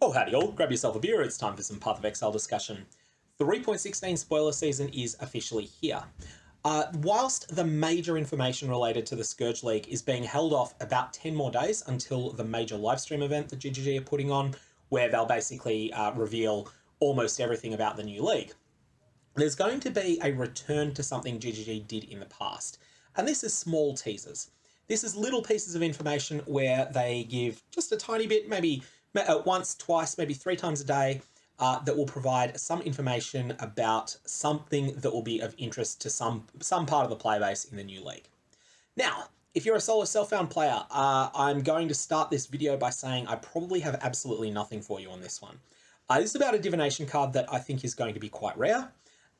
Oh, howdy all, grab yourself a beer, it's time for some Path of Exile discussion. 3.16 spoiler season is officially here. Whilst the major information related to the Scourge League is being held off about 10 more days until the major livestream event that GGG are putting on, where they'll basically reveal almost everything about the new league, there's going to be a return to something GGG did in the past. And this is small teasers. This is little pieces of information where they give just a tiny bit, maybe once, twice, maybe 3 times a day, that will provide some information about something that will be of interest to some part of the player base in the new league. Now, if you're a solo self-found player, I'm going to start this video by saying I probably have absolutely nothing for you on this one. This is about a divination card that I think is going to be quite rare,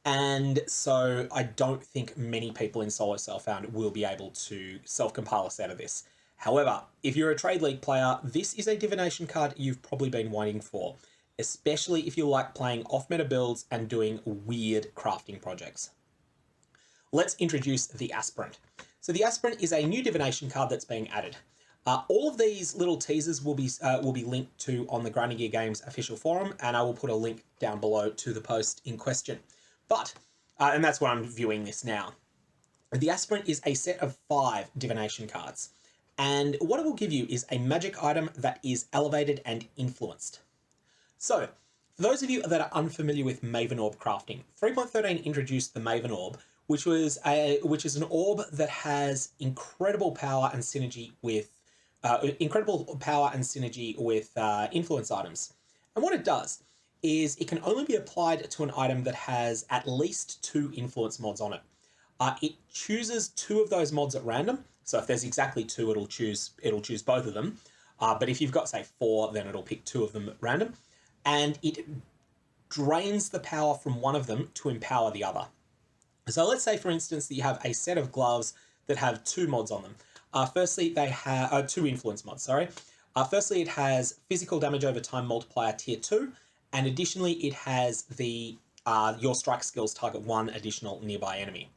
and so I don't think many people in solo self-found will be able to self-compile a set of this. However, if you're a trade league player, this is a divination card you've probably been waiting for, especially if you like playing off-meta builds and doing weird crafting projects. Let's introduce the Aspirant. So the Aspirant is a new divination card that's being added. All of these little teasers will be linked to on the Grinding Gear Games official forum, and I will put a link down below to the post in question. But, and that's where I'm viewing this now. The Aspirant is a set of 5 divination cards. And what it will give you is a magic item that is elevated and influenced. So, for those of you that are unfamiliar with Maven Orb crafting, 3.13 introduced the Maven Orb, which is an orb that has incredible power and synergy with influence items. And what it does is it can only be applied to an item that has at least 2 influence mods on it. It chooses 2 of those mods at random. So if there's exactly 2, it'll choose both of them. But if you've got, say, 4, then it'll pick 2 of them at random. And it drains the power from one of them to empower the other. So let's say, for instance, that you have a set of gloves that have 2 mods on them. Firstly, they have 2 influence mods, sorry. Firstly, it has physical damage over time multiplier tier 2. And additionally, it has the your strike skills target 1 additional nearby enemy.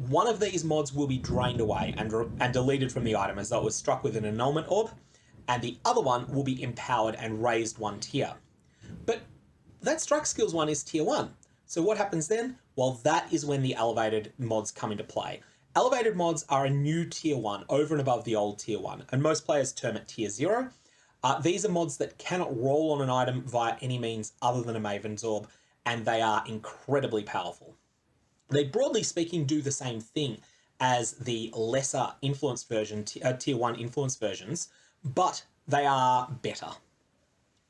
One of these mods will be drained away and deleted from the item as though it was struck with an annulment orb, and the other one will be empowered and raised 1 tier. But that strike skills 1 is tier 1. So what happens then? Well, that is when the elevated mods come into play. Elevated mods are a new tier 1 over and above the old tier 1, and most players term it tier 0. These are mods that cannot roll on an item via any means other than a Maven's Orb, and they are incredibly powerful. They, broadly speaking, do the same thing as the lesser influence version, tier 1 influence versions, but they are better.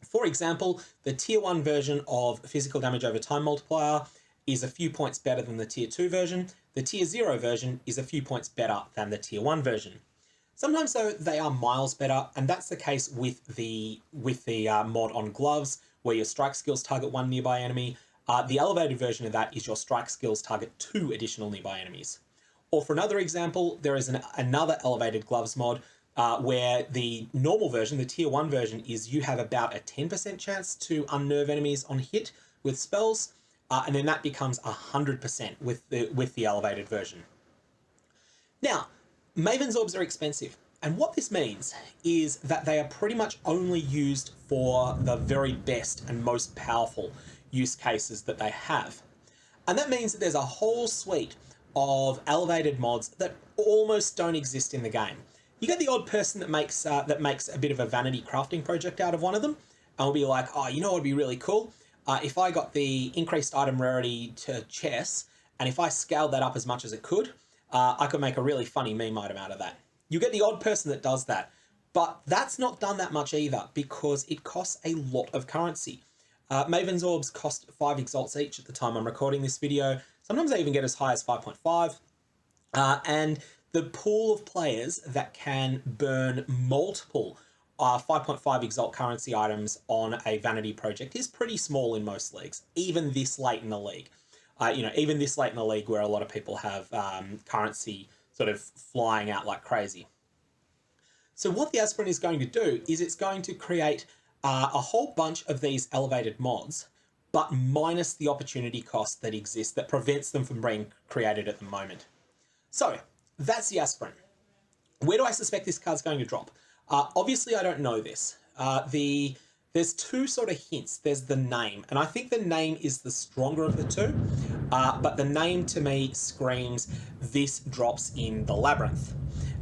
For example, the tier 1 version of physical damage over time multiplier is a few points better than the tier 2 version. The tier 0 version is a few points better than the tier 1 version. Sometimes, though, they are miles better, and that's the case with the mod on gloves, where your strike skills target 1 nearby enemy. The elevated version of that is your strike skills target 2 additional nearby enemies. Or for another example, there is another elevated gloves mod where the normal version, the tier 1 version, is you have about a 10% chance to unnerve enemies on hit with spells, and then that becomes 100% with the elevated version. Now, Maven's Orbs are expensive, and what this means is that they are pretty much only used for the very best and most powerful use cases that they have. And that means that there's a whole suite of elevated mods that almost don't exist in the game. You get the odd person that makes a bit of a vanity crafting project out of one of them, and will be like, oh, you know what would be really cool? If I got the increased item rarity to chess, and if I scaled that up as much as it could, I could make a really funny meme item out of that. You get the odd person that does that, but that's not done that much either because it costs a lot of currency. Maven's Orbs cost 5 exalts each at the time I'm recording this video. Sometimes they even get as high as 5.5. And the pool of players that can burn multiple 5.5 exalt currency items on a vanity project is pretty small in most leagues, even this late in the league. Even this late in the league where a lot of people have currency sort of flying out like crazy. So what the Aspirant is going to do is it's going to create a whole bunch of these elevated mods, but minus the opportunity cost that exists that prevents them from being created at the moment. So that's the Aspirant. Where do I suspect this card's going to drop? Obviously, I don't know this. The there's two sort of hints. There's the name, and I think the name is the stronger of the two, but the name to me screams this drops in the Labyrinth.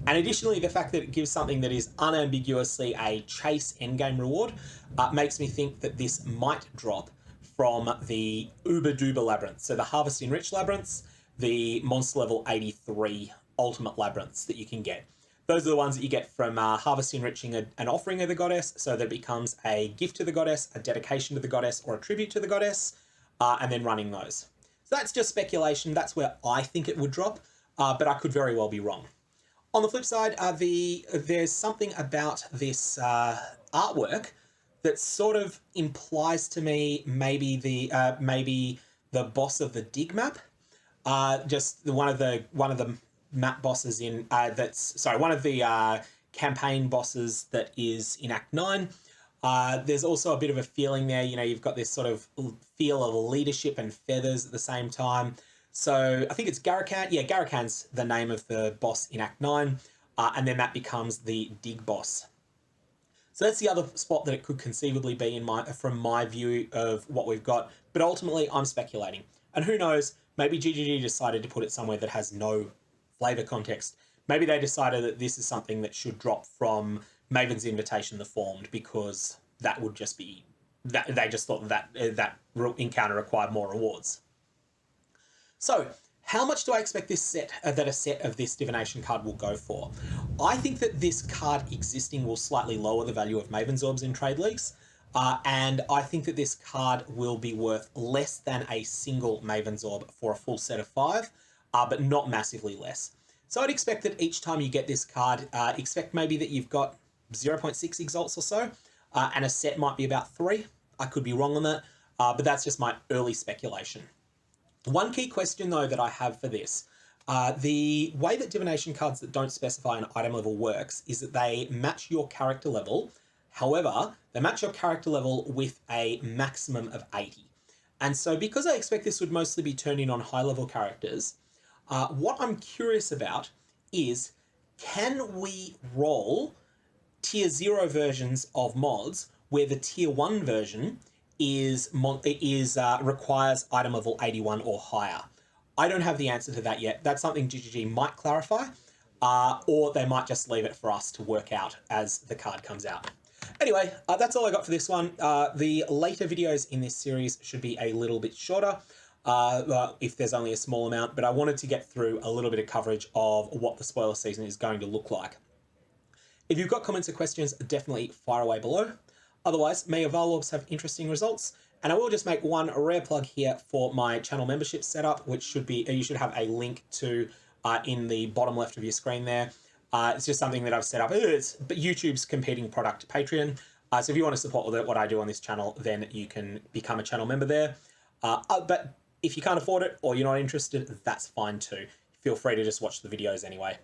And additionally, the fact that it gives something that is unambiguously a chase endgame reward makes me think that this might drop from the Uber Duber Labyrinth. So the Harvest Enriched Labyrinths, the monster level 83 Ultimate Labyrinths that you can get. Those are the ones that you get from Harvest Enriching an offering of the goddess, so that it becomes a gift to the goddess, a dedication to the goddess, or a tribute to the goddess, and then running those. So that's just speculation. That's where I think it would drop, but I could very well be wrong. On the flip side, there's something about this artwork that sort of implies to me maybe the boss of the dig map, just one of the map bosses in one of the campaign bosses that is in Act 9. There's also a bit of a feeling there, you've got this sort of feel of leadership and feathers at the same time. So I think it's Garakan. Yeah, Garakan's the name of the boss in Act 9, and then that becomes the dig boss. So that's the other spot that it could conceivably be from my view of what we've got. But ultimately, I'm speculating. And who knows, maybe GGG decided to put it somewhere that has no flavor context. Maybe they decided that this is something that should drop from Maven's Invitation the Formed, because that would just be... they just thought that encounter required more rewards. So, how much do I expect this set that a set of this Divination card will go for? I think that this card existing will slightly lower the value of Maven's Orbs in trade leagues, and I think that this card will be worth less than a single Maven's Orb for a full set of 5, but not massively less. So I'd expect that each time you get this card, expect maybe that you've got 0.6 Exalts or so, and a set might be about 3. I could be wrong on that, but that's just my early speculation. One key question, though, that I have for this, the way that Divination cards that don't specify an item level works is that they match your character level. However, they match your character level with a maximum of 80. And so because I expect this would mostly be turned in on high-level characters, what I'm curious about is, can we roll tier 0 versions of mods where the tier 1 version requires item level 81 or higher? I don't have the answer to that yet. That's something GGG might clarify, or they might just leave it for us to work out as the card comes out. Anyway, that's all I got for this one. The later videos in this series should be a little bit shorter, if there's only a small amount, but I wanted to get through a little bit of coverage of what the spoiler season is going to look like. If you've got comments or questions, definitely fire away below. Otherwise, may your Valorbs have interesting results. And I will just make one rare plug here for my channel membership setup, which should be, you should have a link to in the bottom left of your screen there. It's just something that I've set up. It's YouTube's competing product to Patreon. So if you want to support what I do on this channel, then you can become a channel member there. But if you can't afford it or you're not interested, that's fine too. Feel free to just watch the videos anyway.